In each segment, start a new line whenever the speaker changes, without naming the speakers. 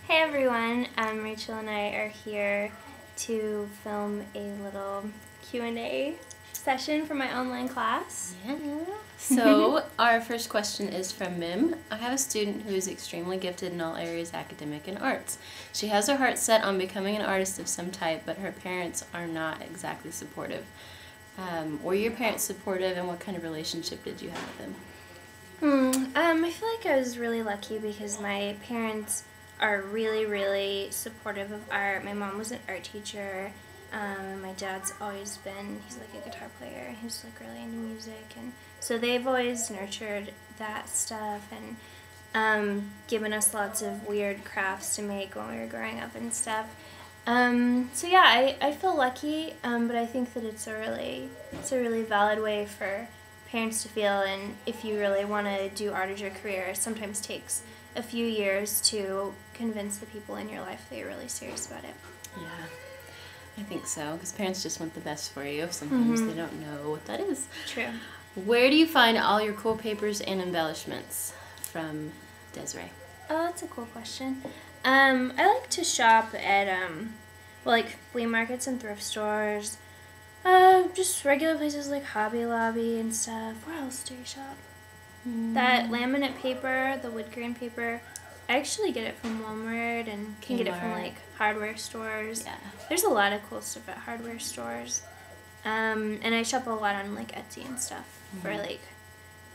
Hey everyone, Rachel and I are here to film a little Q&A session for my online class.
Yeah. So our first question is from Mim. I have a student who is extremely gifted in all areas academic and arts. She has her heart set on becoming an artist of some type, but her parents are not exactly supportive. Were your parents supportive, and what kind of relationship did you have with them?
I feel like I was really lucky because my parents are really, really supportive of art. My mom was an art teacher. My dad's always been, he's like a guitar player. He's like really into music. And so they've always nurtured that stuff and given us lots of weird crafts to make when we were growing up and stuff. So yeah, I feel lucky, but I think that it's a really valid way for parents to feel, and if you really want to do art as your career, it sometimes takes a few years to convince the people in your life that you're really serious about it.
Yeah, I think so, because parents just want the best for you. Sometimes they don't know what that is.
True.
Where do you find all your cool papers and embellishments? From Desiree.
Oh, that's a cool question. I like to shop at like flea markets and thrift stores. Just regular places like Hobby Lobby and stuff. Where else do you shop? That laminate paper, the wood grain paper, I actually get it from Walmart and can get it from like hardware stores.
Yeah.
There's a lot of cool stuff at hardware stores. And I shop a lot on like Etsy and stuff for like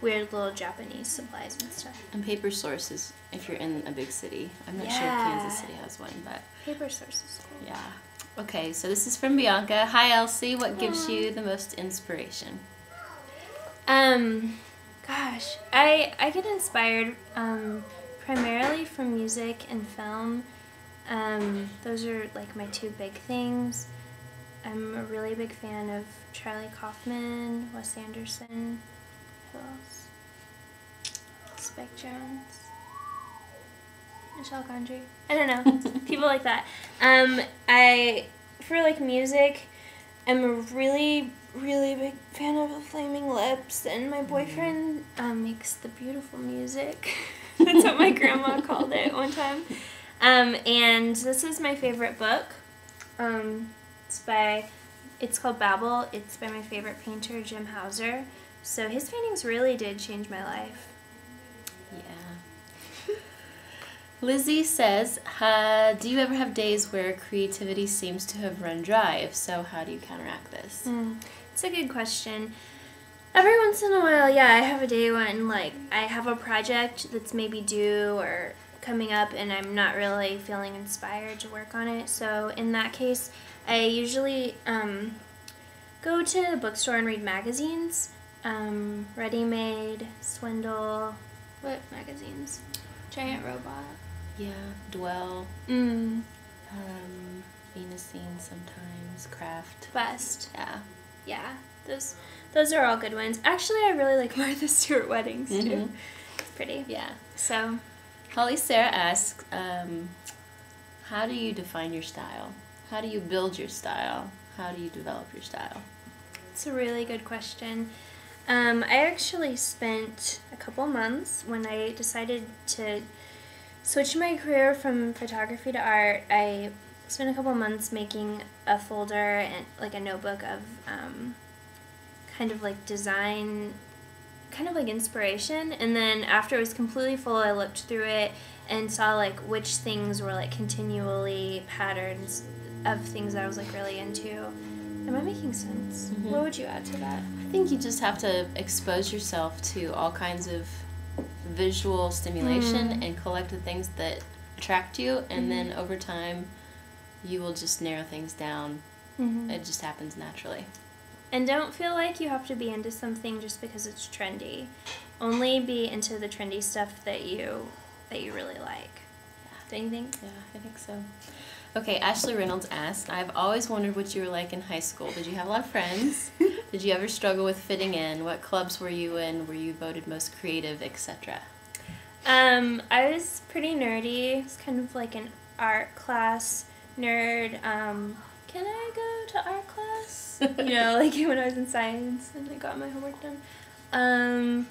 weird little Japanese supplies and stuff.
And paper sources if you're in a big city. I'm not sure if Kansas City has one, but
Paper sources. Cool.
yeah. Okay, so this is from Bianca. Hi, Elsie. What gives you the most inspiration?
Gosh, I get inspired primarily from music and film. Those are like my two big things. I'm a really big fan of Charlie Kaufman, Wes Anderson. Who else? Spike Jones. Michelle Gondry. I don't know. People like that. For like music, I'm a really, really big fan of Flaming Lips, and my boyfriend makes the beautiful music. That's what my grandma called it one time. And this is my favorite book. It's called Babel. It's by my favorite painter, Jim Hauser. So his paintings really did change my life.
Yeah. Lizzie says, do you ever have days where creativity seems to have run dry? If so, how do you counteract this?
It's a good question. Every once in a while, yeah, I have a day when like I have a project that's maybe due or coming up and I'm not really feeling inspired to work on it. So in that case, I usually go to the bookstore and read magazines. Ready Made, Swindle, what magazines? Giant Robot.
Yeah, Dwell. Venus Scene sometimes, Craft.
Best.
Yeah.
Yeah, those are all good ones. Actually, I really like Martha Stewart Weddings too. It's pretty.
Yeah.
So,
Holly Sarah asks, how do you define your style? How do you build your style? How do you develop your style?
it's a really good question. I actually spent a couple months when I decided to switch my career from photography to art. I spent a couple months making a folder and like a notebook of kind of like design, kind of like inspiration, and then after it was completely full, I looked through it and saw like which things were like continually patterns of things that I was like really into. Am I making sense? What would you add to that?
I think you just have to expose yourself to all kinds of visual stimulation and collect the things that attract you, and then over time you will just narrow things down. It just happens naturally.
And don't feel like you have to be into something just because it's trendy. Only be into the trendy stuff that you really like. Don't you think?
Yeah, I think so. Okay, Ashley Reynolds asked, I've always wondered what you were like in high school. Did you have a lot of friends? Did you ever struggle with fitting in? What clubs were you in? Were you voted most creative, etc.?
I was pretty nerdy. I was kind of like an art class nerd. Can I go to art class? You know, like when I was in science and I got my homework done.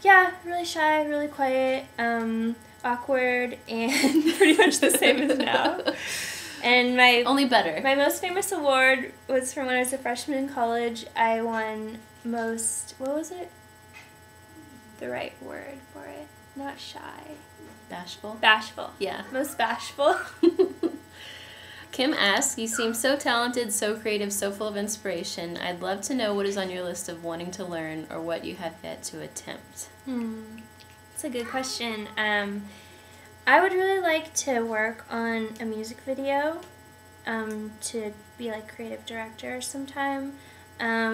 Yeah, really shy, really quiet, awkward, and pretty much the same as now. And
only better.
My most famous award was from when I was a freshman in college. I won most, what was it? The right word for it. Not shy.
Bashful?
Bashful.
Yeah.
Most bashful.
Kim asks, you seem so talented, so creative, so full of inspiration. I'd love to know what is on your list of wanting to learn or what you have yet to attempt.
That's a good question. I would really like to work on a music video, to be like creative director sometime. I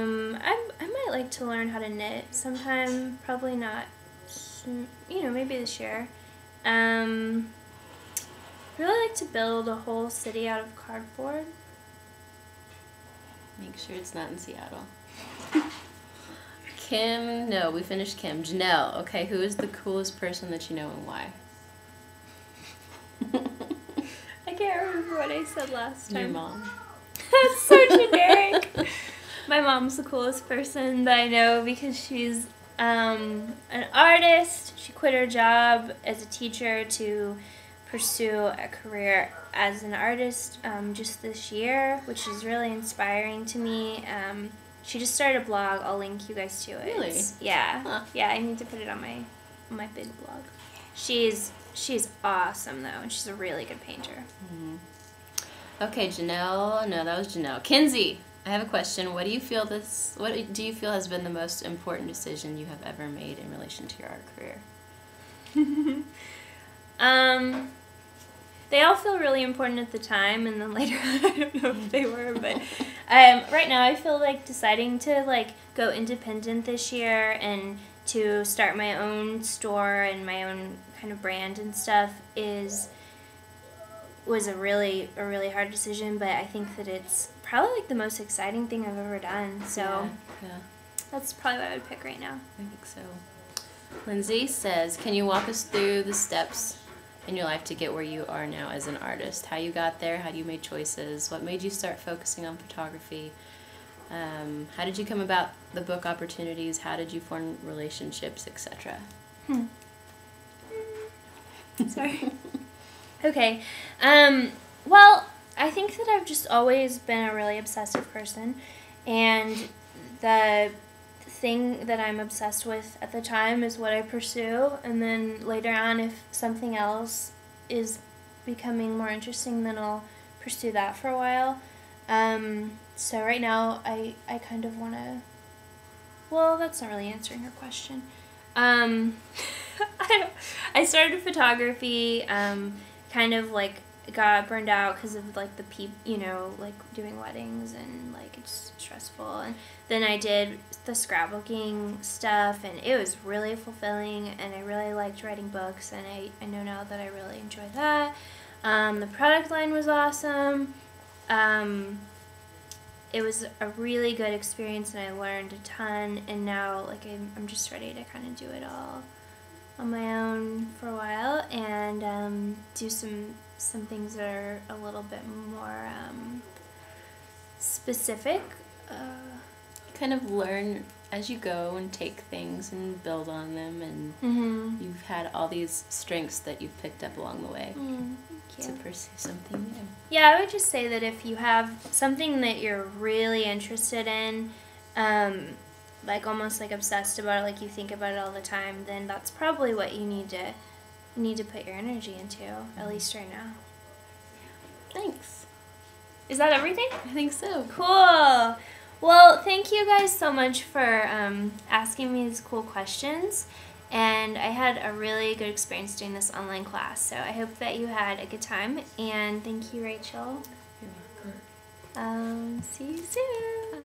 might like to learn how to knit sometime, probably not soon, maybe this year. I'd really like to build a whole city out of cardboard.
Make sure it's not in Seattle. Kim, no, we finished Kim. Janelle, okay, who is the coolest person that you know and why?
I can't remember what I said last time.
Your mom.
That's so generic. My mom's the coolest person that I know because she's an artist. She quit her job as a teacher to pursue a career as an artist just this year, which is really inspiring to me. She just started a blog. I'll link you guys to it.
Really?
Yeah.
Huh.
Yeah, I need to put it on my big blog. She's awesome though, and she's a really good painter.
Okay, Janelle. No, that was Janelle. Kinsey, I have a question. What do you feel has been the most important decision you have ever made in relation to your art career?
They all feel really important at the time, and then later on, I don't know if they were, but right now I feel like deciding to go independent this year and to start my own store and my own kind of brand and stuff was a really hard decision, but I think that it's probably the most exciting thing I've ever done. So
yeah.
That's probably what I would pick right now.
I think so. Lindsay says, can you walk us through the steps in your life to get where you are now as an artist? How you got there, how you made choices, what made you start focusing on photography, how did you come about the book opportunities, how did you form relationships, etc.?
Sorry. Okay. Well, I think that I've just always been a really obsessive person, and the thing that I'm obsessed with at the time is what I pursue, and then later on, if something else is becoming more interesting, then I'll pursue that for a while. So right now, I kind of want to, well, that's not really answering your question. I started photography, kind of got burned out because of the doing weddings and it's stressful, and then I did the scrapbooking stuff, and it was really fulfilling, and I really liked writing books, and I know now that I really enjoy that. The product line was awesome. It was a really good experience, and I learned a ton, and now I'm just ready to kind of do it all on my own for a while, and do some things that are a little bit more specific.
Kind of learn as you go and take things and build on them, and you've had all these strengths that you've picked up along the way to pursue something new.
Yeah, I would just say that if you have something that you're really interested in, almost obsessed about it, you think about it all the time, then that's probably what you need to put your energy into, at least right now.
Thanks.
Is that everything?
I think so.
Cool. Well, thank you guys so much for asking me these cool questions, and I had a really good experience doing this online class, so I hope that you had a good time, and thank you, Rachel.
You're welcome.
See you soon.